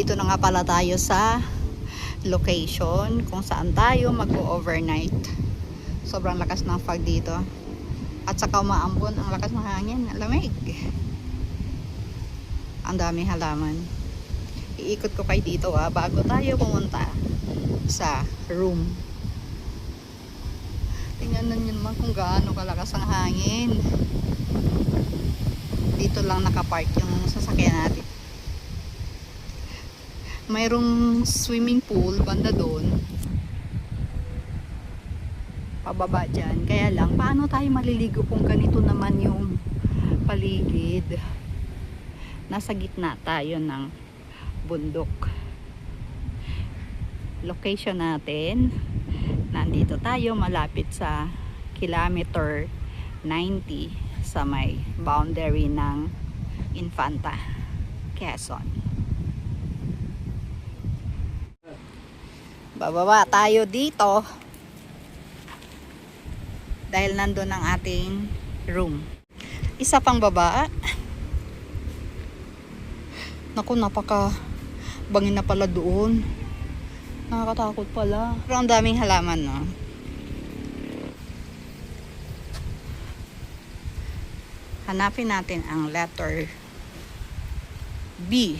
Nandito na nga pala tayo sa location kung saan tayo mag-overnight. Sobrang lakas ng fog dito. At saka umaambon ang lakas ng hangin. Lamig. Ang dami halaman. Iikot ko kayo dito bago tayo pumunta sa room. Tingnan nyo naman kung gaano kalakas ang hangin. Dito lang nakapark yung sasakyan natin. Mayroong swimming pool banda doon. Pababa dyan. Kaya lang, paano tayo maliligo kung ganito naman yung paligid? Nasa gitna tayo ng bundok. Location natin, nandito tayo malapit sa kilometer 90 sa may boundary ng Infanta, Quezon. Bababa tayo dito dahil nandun ang ating room. Isa pang baba. Naku, napaka bangin na pala doon. Nakakatakot pala. Pero ang daming halaman, no? Hanapin natin ang letter B.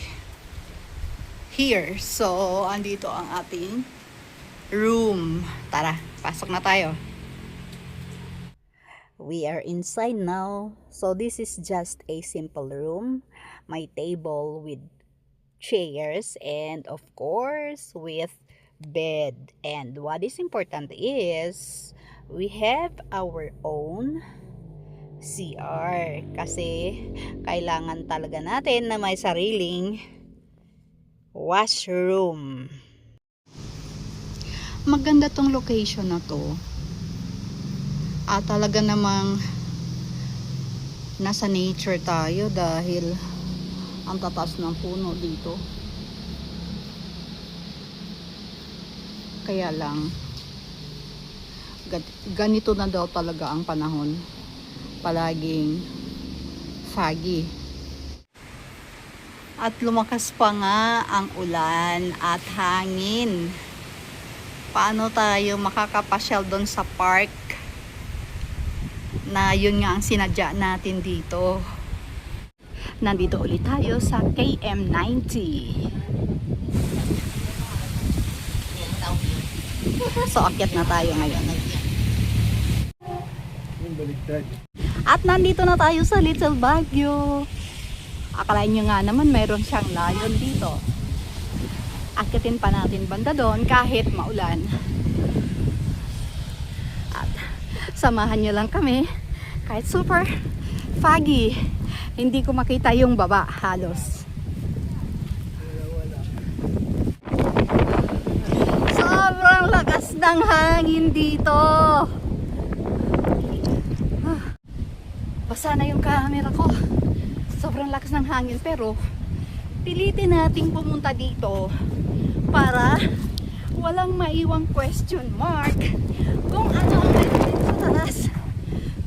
Here. So, andito ang ating room. Tara, pasok na tayo. We are inside now. So, this is just a simple room. My table with chairs and of course with bed. And what is important is we have our own CR kasi kailangan talaga natin na may sariling washroom. Maganda tong location na to. Talaga namang nasa nature tayo dahil ang tatas ng puno dito. Kaya lang ganito na daw talaga ang panahon. Palaging foggy. At lumakas pa nga ang ulan at hangin. Paano tayo makakapasyal doon sa park na yun nga ang sinadya natin dito? Nandito ulit tayo sa KM90. So akyat na tayo ngayon. At nandito na tayo sa Little Baguio. Akalain nyo nga naman mayroon siyang layon dito. Akyatin pa natin banda doon kahit maulan. At samahan nyo lang kami kahit super foggy. Hindi ko makita yung baba halos. Sobrang lakas ng hangin dito. Basa na yung camera ko. Sobrang lakas ng hangin pero pilitin nating pumunta dito para walang maiwang question mark kung ano ang meron dito sa taas.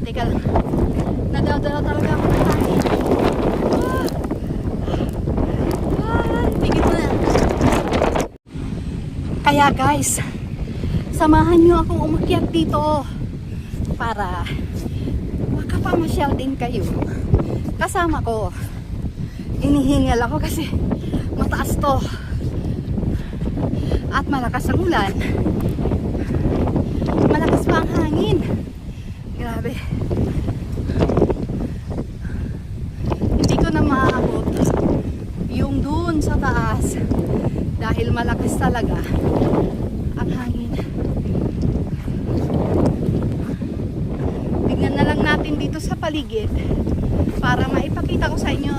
Teka lang, nadadala talaga ako ng hangin. Tigil mo na. Kaya guys, samahan nyo akong umakyat dito para makapamasyal din kayo kasama ko. Inihingal ako kasi mataas to at malakas ang ulan, malakas pa ang hangin. Grabe, hindi ko na maabot yung dun sa taas dahil malakas talaga ang hangin. Tignan na lang natin dito sa paligid para maipakita ko sa inyo.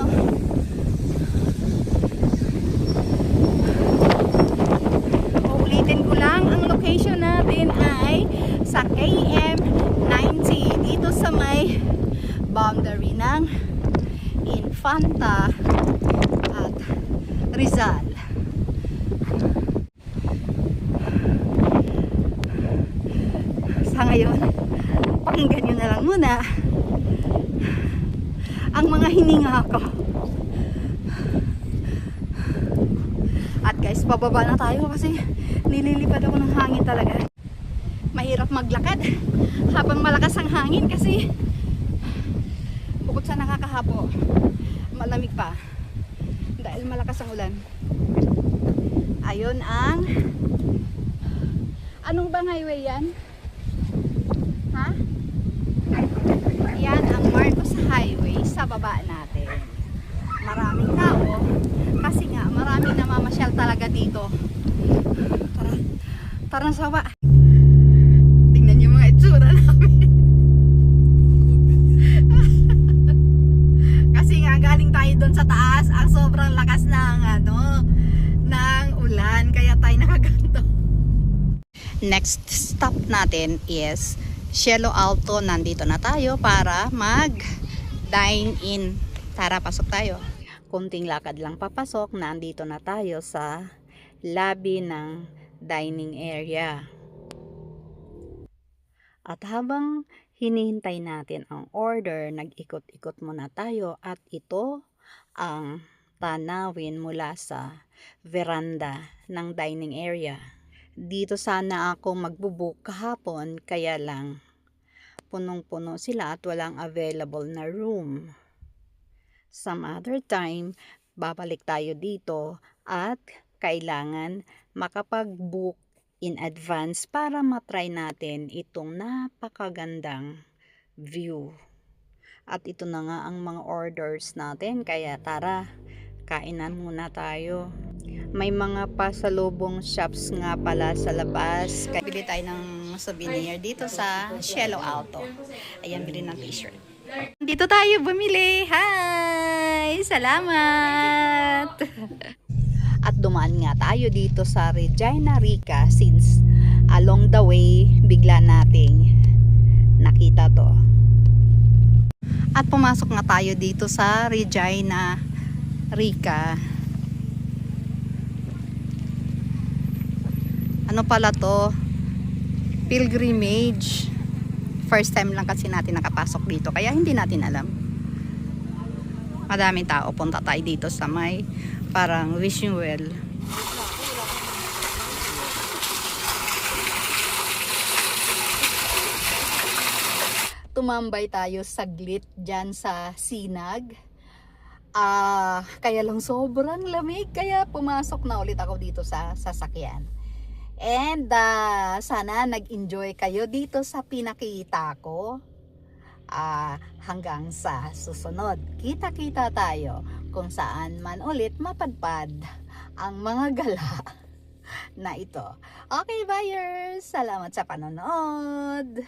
Uulitin ko lang, ang location natin ay sa KM90 dito sa may boundary ng Infanta at Rizal. Sa ngayon, pakinggan nyo na lang muna ang mga hininga ko. Guys, pababa na tayo kasi nililipad ako ng hangin talaga. Mahirap maglakad habang malakas ang hangin kasi bukod sa nakakahapo, malamig pa dahil malakas ang ulan. Ayun ang anong bang highway yan? Ha? Yan ang Marcos Highway sa baba natin. Maraming tao kasi nga maraming namamasyal talaga dito. Tara sa baba. Tingnan niyo mga itsura namin. Kasi nga galing tayo doon sa taas, ang sobrang lakas ng ng ulan kaya tayo nakaganto. Next stop natin is Cielo Alto. Nandito na tayo para mag dine in. Tara, pasok tayo. Kunting lakad lang papasok, nandito na tayo sa lobby ng dining area. At habang hinihintay natin ang order, nag-ikot-ikot muna tayo at ito ang tanawin mula sa veranda ng dining area. Dito sana ako magbubook kahapon, kaya lang punong-puno sila at walang available na room. Some other time, babalik tayo dito at kailangan makapag-book in advance para matry natin itong napakagandang view. At ito na nga ang mga orders natin, kaya tara, kainan muna tayo. May mga pasalubong shops nga pala sa labas. Bili tayo ng souvenir dito sa Cielo Alto. Ayan, bili ng t-shirt. Dito tayo bumili. Hi! Salamat! At dumaan nga tayo dito sa Regina Rica since along the way bigla nating nakita to. At pumasok nga tayo dito sa Regina Rica. Ano pala to? Pilgrimage. First time lang kasi natin nakapasok dito kaya hindi natin alam. Madaming tao. Punta tayo dito sa may parang wishing well. Tumambay tayo saglit dyan sa sinag. Kaya lang sobrang lamig kaya pumasok na ulit ako dito sa sasakyan. And sana nag-enjoy kayo dito sa pinakita ko. Hanggang sa susunod, kita-kita tayo kung saan man ulit mapadpad ang mga gala na ito. Okay, buyers, salamat sa panonood.